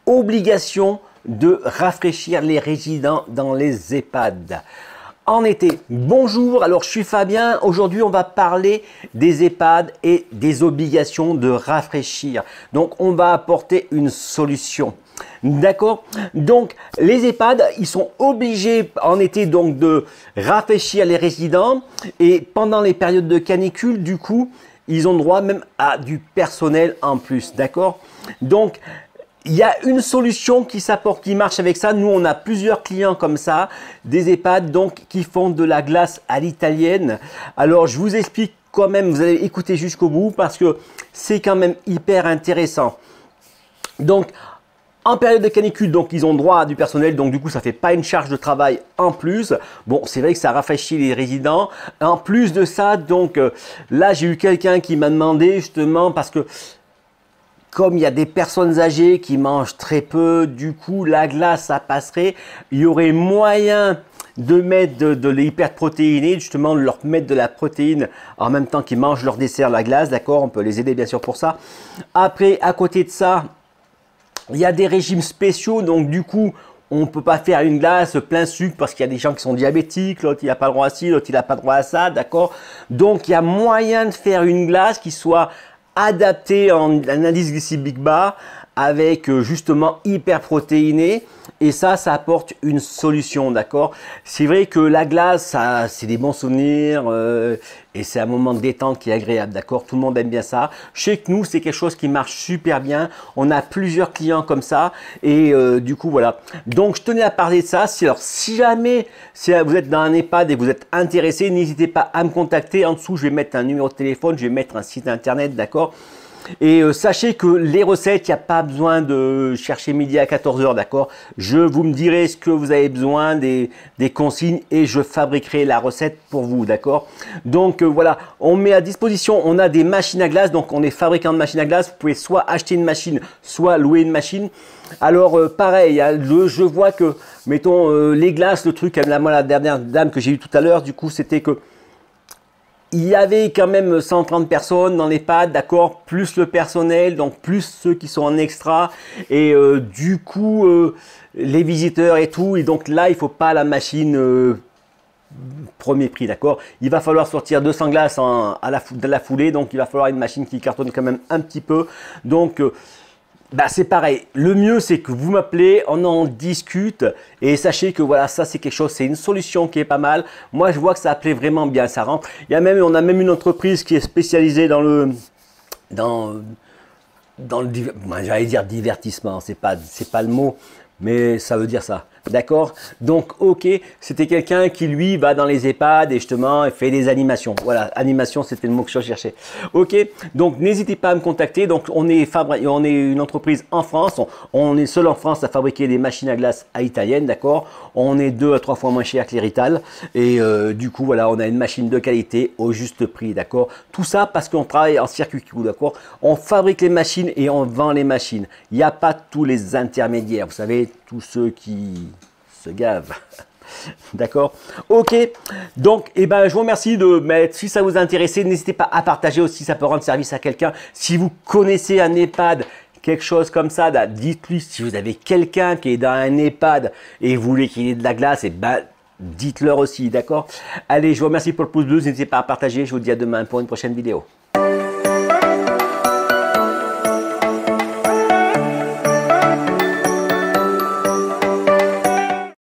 obligation de rafraîchir les résidents dans les EHPAD en été. Bonjour, alors je suis Fabien. Aujourd'hui, on va parler des EHPAD et des obligations de rafraîchir. Donc, on va apporter une solution. D'accord? Donc, les EHPAD, ils sont obligés en été donc de rafraîchir les résidents et pendant les périodes de canicule, du coup, ils ont droit même à du personnel en plus. D'accord? Donc, il y a une solution qui s'apporte, qui marche avec ça. Nous, on a plusieurs clients comme ça, des EHPAD donc qui font de la glace à l'italienne. Alors, je vous explique quand même, vous allez écouter jusqu'au bout parce que c'est quand même hyper intéressant. Donc, en période de canicule, donc ils ont droit à du personnel, donc du coup ça fait pas une charge de travail en plus. Bon, c'est vrai que ça rafraîchit les résidents. En plus de ça, donc là j'ai eu quelqu'un qui m'a demandé justement parce que comme il y a des personnes âgées qui mangent très peu, du coup la glace ça passerait. Il y aurait moyen de mettre de l'hyperprotéiné, justement de leur mettre de la protéine en même temps qu'ils mangent leur dessert, la glace, d'accord? On peut les aider bien sûr pour ça. Après, à côté de ça, il y a des régimes spéciaux, donc du coup, on ne peut pas faire une glace plein sucre parce qu'il y a des gens qui sont diabétiques, l'autre il n'a pas le droit à ci, l'autre il n'a pas le droit à ça, d'accord? Donc il y a moyen de faire une glace qui soit adaptée en un indice glycémique bas avec justement hyper protéiné et ça apporte une solution, d'accord? C'est vrai que la glace, c'est des bons souvenirs et c'est un moment de détente qui est agréable, d'accord? Tout le monde aime bien ça. Je sais que nous, c'est quelque chose qui marche super bien. On a plusieurs clients comme ça et du coup, voilà. Donc, je tenais à parler de ça. Si jamais vous êtes dans un EHPAD et vous êtes intéressé, n'hésitez pas à me contacter. En dessous, je vais mettre un numéro de téléphone, je vais mettre un site internet, d'accord? Et sachez que les recettes, il n'y a pas besoin de chercher midi à 14 h, d'accord? Je vous me direz ce que vous avez besoin, des consignes et je fabriquerai la recette pour vous, d'accord? Donc voilà, on met à disposition, on a des machines à glace, donc on est fabricant de machines à glace. Vous pouvez soit acheter une machine, soit louer une machine. Alors pareil, je vois que, mettons, les glaces, le truc, moi la dernière dame que j'ai eue tout à l'heure, du coup, c'était que il y avait quand même 130 personnes dans l'EHPAD, d'accord, plus le personnel, donc plus ceux qui sont en extra et du coup les visiteurs et tout. Et donc là, il faut pas la machine premier prix, d'accord. Il va falloir sortir 200 glaces de la foulée, donc il va falloir une machine qui cartonne quand même un petit peu. Donc c'est pareil, le mieux c'est que vous m'appelez, on en discute et sachez que voilà, ça c'est quelque chose, c'est une solution qui est pas mal. Moi je vois que ça plaît vraiment bien, ça rentre. On a même une entreprise qui est spécialisée dans le j'allais dire divertissement, c'est pas le mot, mais ça veut dire ça. D'accord? Donc, ok, c'était quelqu'un qui, lui, va dans les EHPAD et justement, il fait des animations. Voilà, animation, c'était le mot que je cherchais. Ok, donc n'hésitez pas à me contacter. Donc, on est une entreprise en France. On est seul en France à fabriquer des machines à glace à italienne, d'accord? On est 2 à 3 fois moins cher que les Rital. Et du coup, voilà, on a une machine de qualité au juste prix, d'accord? Tout ça parce qu'on travaille en circuit court, d'accord? On fabrique les machines et on vend les machines. Il n'y a pas tous les intermédiaires. Vous savez, tous ceux qui se gavent. D'accord? Ok. Donc, je vous remercie de mettre. Si ça vous intéresse, n'hésitez pas à partager aussi. Ça peut rendre service à quelqu'un. Si vous connaissez un EHPAD, quelque chose comme ça, dites-lui. Si vous avez quelqu'un qui est dans un EHPAD et vous voulez qu'il ait de la glace, dites-leur aussi. D'accord? Allez, je vous remercie pour le pouce bleu. N'hésitez pas à partager. Je vous dis à demain pour une prochaine vidéo.